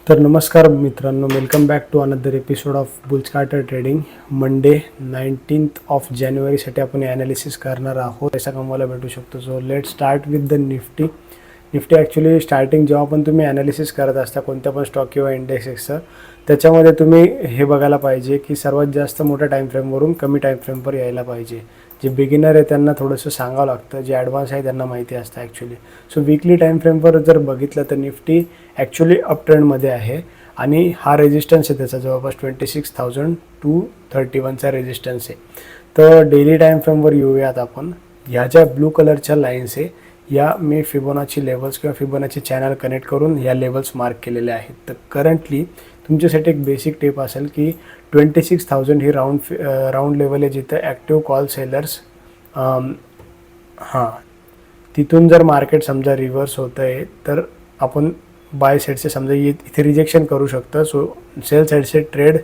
तर नमस्कार मित्रांनो, welcome back to another episode of Bulls Carter trading. Monday 19th of जानेवारीसाठी आपण ॲनालिसिस करणार आहोत. पैसा कमवायला भेटू शकतो. So let start with the Nifty. Actually starting जेव्हा पण तुम्ही ॲनालिसिस करत असता कोणत्या पण स्टॉक किंवा इंडेक्सचं, त्याच्यामध्ये तुम्ही हे बघायला पाहिजे की सर्वात जास्त मोठ्या टाईम फ्रेमवरून कमी टाईम फ्रेमवर यायला पाहिजे. जे बिगिनर आहे त्यांना थोडंसं सांगावं लागतं, जे ॲडव्हान्स आहे त्यांना माहिती असतं ॲक्च्युली. सो वीकली टाईम फ्रेमवर जर बघितलं तर निफ्टी ॲक्च्युली अप ट्रेंडमध्ये आहे आणि हा रेजिस्टन्स आहे त्याचा जवळपास 26,231चा रेजिस्टन्स आहे. तर डेली टाईम फ्रेमवर येऊयात आपण. ह्या ज्या ब्लू कलरच्या लाईन्स आहे या मी फिबोनाची लेवल्स किंवा फिबोनाची चॅनल कनेक्ट करून या लेवल्स मार्क केलेले आहेत. तर करंटली तुमच्यासाठी एक बेसिक टिप असेल की 26,000 ही राऊंड लेवल आहे जिथं ॲक्टिव्ह कॉल सेलर्स तिथून जर मार्केट समजा रिव्हर्स होतं आहे तर आपण बाय साईडचे समजा इथे रिजेक्शन करू शकतं. सो सेल साईडचे ट्रेड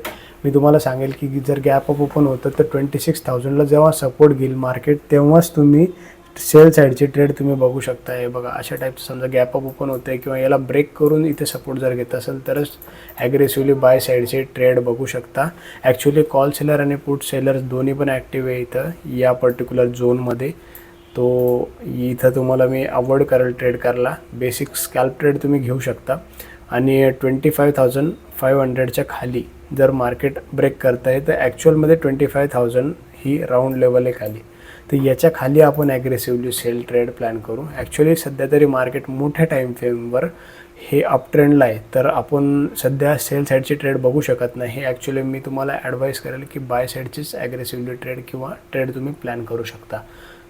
मी तुम्हाला सांगेल की जर गॅप अप ओपन होतं तर 26,000ला जेव्हा सपोर्ट घेईल मार्केट तेव्हाच तुम्ही सेल साईडचे ट्रेड तुम्ही बघू शकता. हे बघा अशा टाईपचं समजा गॅप अप ओपन होतं आहे किंवा याला ब्रेक करून इथे सपोर्ट जर घेत असेल तरच ॲग्रेसिव्हली बाय साईडचे ट्रेड बघू शकता. ॲक्च्युली कॉल सेलर आणि पुट सेलर्स दोन्ही पण ॲक्टिव्ह आहे इथं या पर्टिक्युलर झोनमध्ये. तो इथं तुम्हाला मी अवॉइड करेल ट्रेड करायला. बेसिक स्कॅल्प ट्रेड तुम्ही घेऊ शकता आणि 25,500च्या खाली जर मार्केट ब्रेक करताय तर ॲक्च्युअलमध्ये 25,000 ही राऊंड लेवल आहे खाली. तर याच्या खाली आपण ॲग्रेसिव्हली सेल ट्रेड प्लॅन करू. ॲक्च्युली सध्या तरी मार्केट मोठ्या टाईम फ्रेमवर हे अप ट्रेंडला आहे तर आपण सध्या सेल साईडची ट्रेड बघू शकत नाही. ॲक्च्युली मी तुम्हाला ॲडवाईस करेल की बाय साईडचीच ॲग्रेसिव्हली ट्रेड किंवा ट्रेड तुम्ही प्लॅन करू शकता.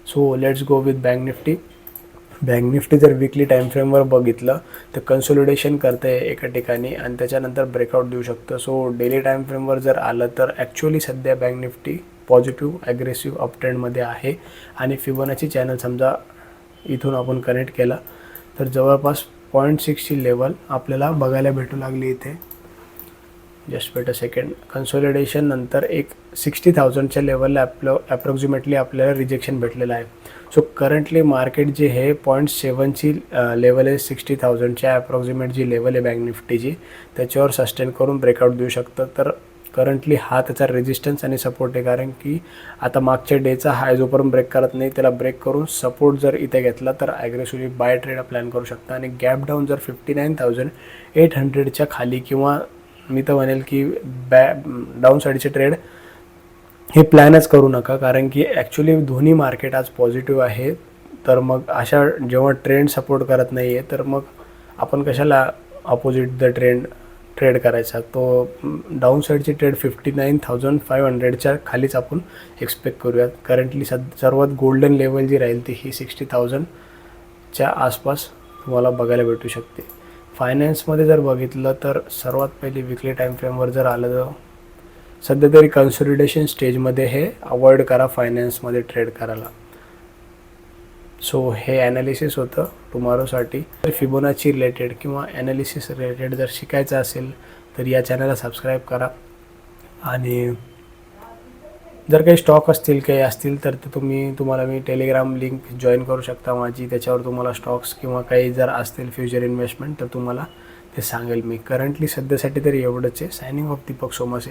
So let's go with bank Nifty. Bank Nifty जर वीकली टाईम फ्रेमवर बघितलं तर कन्सोलिडेशन करतं आहे एका ठिकाणी आणि त्याच्यानंतर ब्रेकआउट देऊ शकतं. सो डेली टाईम फ्रेमवर जर आलं तर ॲक्च्युअली सध्या bank Nifty positive aggressive up ट्रेंडमध्ये आहे आणि फिबोनाची चॅनल समजा इथून आपण कनेक्ट केला तर जवळपास 0.6ची लेवल आपल्याला बघायला भेटू लागली इथे. Just weight a second. Consolidation नंतर एक 60,000च्या लेवलला ॲप्रॉक्सिमेटली आपल्याला रिजेक्शन भेटलेलं आहे. सो करंटली मार्केट जे हे 0.7ची लेवल आहे 60,000च्या ॲप्रॉक्सिमेट जी लेवल आहे बँक निफ्टीची त्याच्यावर सस्टेन करून ब्रेकआउट देऊ शकतं. तर करंटली हा त्याचा रेजिस्टन्स आणि सपोर्ट आहे कारण की आता मागच्या डेचा हाय जोपर्यंत ब्रेक करत नाही त्याला ब्रेक करून सपोर्ट जर इथे घेतला तर ॲग्रेसिव्हली बाय ट्रेड प्लॅन करू शकता. आणि गॅप डाऊन जर 59,800च्या खाली किंवा मी तर म्हणेल की डाऊन साईडचे ट्रेड हे प्लॅनच करू नका कारण की ॲक्च्युली दोन्ही मार्केट आज पॉझिटिव्ह आहे. तर मग अशा जेव्हा ट्रेंड सपोर्ट करत नाही आहे तर मग आपण कशाला अपोजिट द ट्रेड करायचा. तो डाऊन साईडची ट्रेड 59,500च्या खालीच आपण एक्सपेक्ट करूयात. करंटली सर्वात गोल्डन लेवल जी राहील ती ही 60,000च्या आसपास तुम्हाला बघायला भेटू शकते. फायनान्समध्ये जर बघितलं तर सर्वात पहिली वीकली टाईम फ्रेमवर जर आलं तर सध्या तरी कन्सोलिडेशन स्टेजमध्ये हे अवॉइड करा फायनान्समध्ये ट्रेड करायला. सो हे ॲनालिसिस होतं टुमॉरोसाठी. तर फिबोनाची रिलेटेड किंवा ॲनालिसिस रिलेटेड जर शिकायचं असेल तर या चॅनलला सबस्क्राईब करा. आणि जर काही स्टॉक असतील काही असतील तर तुम्हाला मी टेलिग्राम लिंक जॉईन करू शकता माझी. त्याच्यावर तुम्हाला स्टॉक्स किंवा काही जर असतील फ्युचर इन्व्हेस्टमेंट तर तुम्हाला ते सांगेल मी. करंटली सध्यासाठी तरी एवढंच आहे. Signing off Deepak सोमसे.